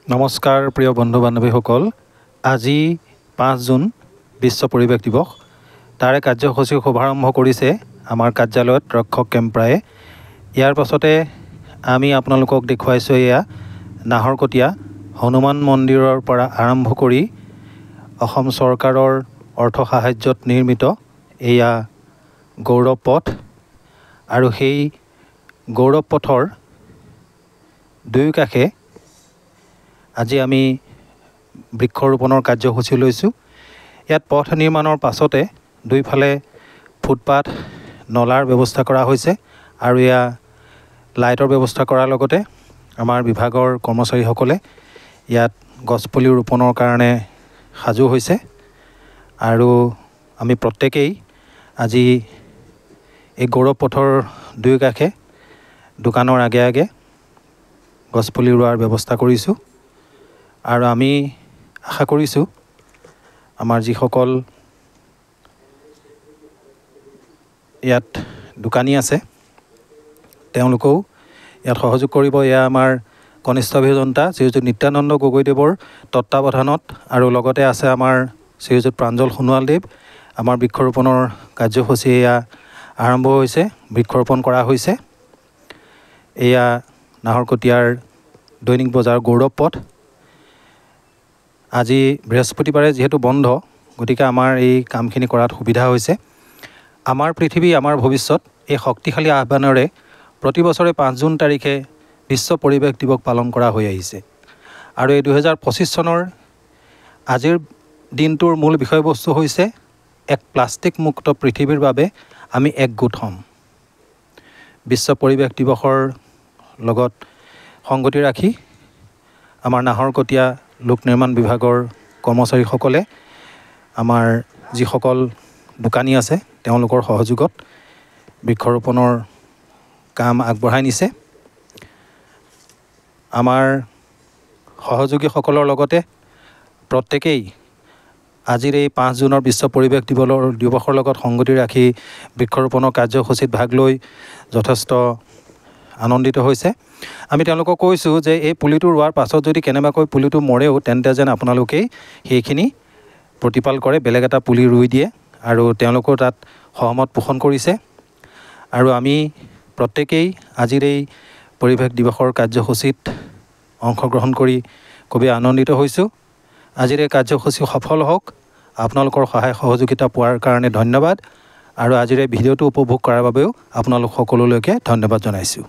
নমস্কাৰ প্ৰিয় বন্ধু বান্ধৱীসকল। আজি 5 জুন বিশ্ব পৰিৱেশ দিৱস। তাৰে কাৰ্যসূচী শুভাৰম্ভ কৰিছে আমাৰ কাৰ্যালয়ত ৰক্ষক কেম্প্ৰায়ে। ইয়াৰ পাছতে আমি আপোনালোকক দেখুৱাইছোঁ এয়া নাহৰকটীয়া হনুমান মন্দিৰৰ পৰা আৰম্ভ কৰি অসম চৰকাৰৰ অৰ্থ সাহায্যত নিৰ্মিত এয়া গৌৰৱ পথ, আৰু সেই গৌৰৱ পথৰ দুয়োকাষে আজি আমি বৃক্ষৰোপণৰ কাৰ্যসূচী লৈছোঁ। ইয়াত পথ নিৰ্মাণৰ পাছতে দুইফালে ফুটপাথ, নলাৰ ব্যৱস্থা কৰা হৈছে, আৰু এয়া লাইটৰ ব্যৱস্থা কৰাৰ লগতে আমাৰ বিভাগৰ কৰ্মচাৰীসকলে ইয়াত গছপুলি ৰোপণৰ কাৰণে সাজু হৈছে। আৰু আমি প্ৰত্যেকেই আজি এই গৌৰৱ পথৰ দুয়োকাষে দোকানৰ আগে আগে গছপুলি ৰোৱাৰ ব্যৱস্থা কৰিছোঁ। আৰু আমি আশা কৰিছোঁ আমাৰ যিসকল ইয়াত দোকানী আছে তেওঁলোকেও ইয়াত সহযোগ কৰিব। এয়া আমাৰ কনিষ্ঠ অভিযন্তা শ্ৰীযুত নিত্যানন্দ গগৈদেৱৰ তত্ত্বাৱধানত, আৰু লগতে আছে আমাৰ শ্ৰীযুত প্ৰাঞ্জল সোণোৱালদেৱ। আমাৰ বৃক্ষৰোপণৰ কাৰ্যসূচী এয়া আৰম্ভ হৈছে, বৃক্ষৰোপণ কৰা হৈছে। এয়া নাহৰকটীয়াৰ দৈনিক বজাৰ গৌৰৱ পথ। আজি বৃহস্পতিবাৰে যিহেতু বন্ধ, গতিকে আমাৰ এই কামখিনি কৰাত সুবিধা হৈছে। আমাৰ পৃথিৱী আমাৰ ভৱিষ্যত এই শক্তিশালী আহ্বানেৰে প্ৰতি বছৰে 5 জুন তাৰিখে বিশ্ব পৰিৱেশ দিৱস পালন কৰা হৈ আহিছে। আৰু এই 2025 চনৰ আজিৰ দিনটোৰ মূল বিষয়বস্তু হৈছে এক প্লাষ্টিক মুক্ত পৃথিৱীৰ বাবে আমি একগোট হ'ম। বিশ্ব পৰিৱেশ দিৱসৰ লগত সংগতি ৰাখি আমাৰ নাহৰকটীয়া লোক নিৰ্মাণ বিভাগৰ কৰ্মচাৰীসকলে আমাৰ যিসকল দোকানী আছে তেওঁলোকৰ সহযোগত বৃক্ষৰোপণৰ কাম আগবঢ়াই নিছে। আমাৰ সহযোগীসকলৰ লগতে প্ৰত্যেকেই আজিৰ এই 5 জুনৰ বিশ্ব পৰিৱেশ দিৱসৰ লগত সংগতি ৰাখি বৃক্ষৰোপণৰ কাৰ্যসূচীত ভাগ লৈ যথেষ্ট আনন্দিত হৈছে। আমি তেওঁলোকক কৈছোঁ যে এই পুলিটো ৰোৱাৰ পাছত যদি কেনেবাকৈ পুলিটো মৰেও তেন্তে যেন আপোনালোকেই সেইখিনি প্ৰতিপাল কৰে, বেলেগ এটা পুলি ৰুই দিয়ে, আৰু তেওঁলোকেও তাত সহমত পোষণ কৰিছে। আৰু আমি প্ৰত্যেকেই আজিৰ এই পৰিৱেশ দিৱসৰ কাৰ্যসূচীত অংশগ্ৰহণ কৰি খুবেই আনন্দিত হৈছোঁ। আজিৰ এই কাৰ্যসূচী সফল হওক। আপোনালোকৰ সহায় সহযোগিতা পোৱাৰ কাৰণে ধন্যবাদ, আৰু আজিৰ এই ভিডিঅ'টো উপভোগ কৰাৰ বাবেও আপোনালোক সকলোলৈকে ধন্যবাদ জনাইছোঁ।